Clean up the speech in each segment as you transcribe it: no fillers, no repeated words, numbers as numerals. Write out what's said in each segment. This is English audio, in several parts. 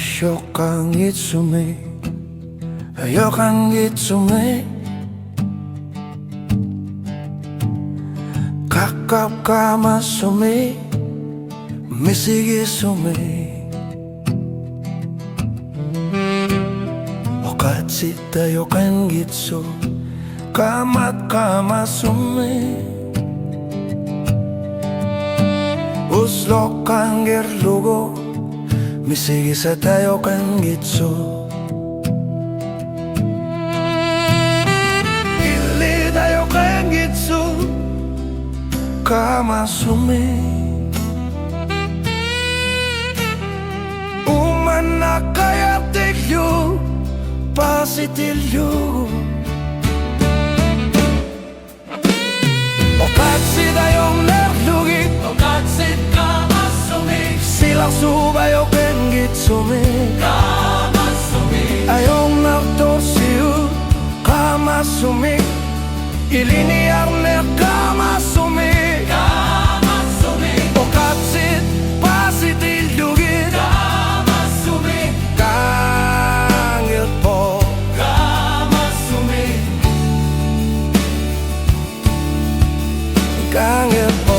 Asyokang itsumi, ayokang itsumi. Kakap kama sumi, misigi sumi. Okatsit ayokang gitso, kamat kama sumi. Uslok kang gerlugo, misigi sa tayo kang gitso. Ili tayo kang gitso, kama sumi. Umanakaya tilyo, pasitilyo. Okatsit tayong nerlugi, Okatsit kama sumi, silang subayo kang gitsumi. kama sumi, Ayong nagtorsiyo, kama sumi. Iliniar na kama sumi. kama sumi, Okatsit, pasitilyugit, kama sumi, kangil po. kama sumi, Kangil po.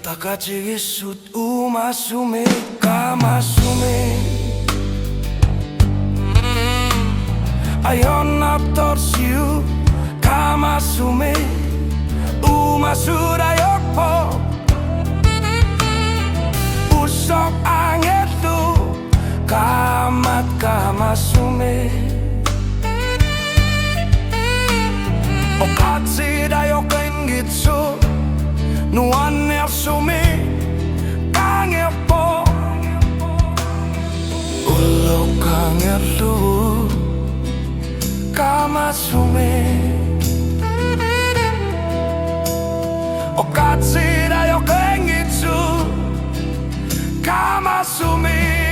Takachigisut umasumi, kamasumi. Ayon naptorsiu, kamasumi. Umasud ayok po. Usok angin tu, kamat kamasumi. Okatsit ayok ingitsu, nuan sumi, kangir po. Ulo kangir lu, kama sumi. Okatsit ayok ingitsu, kama sumi.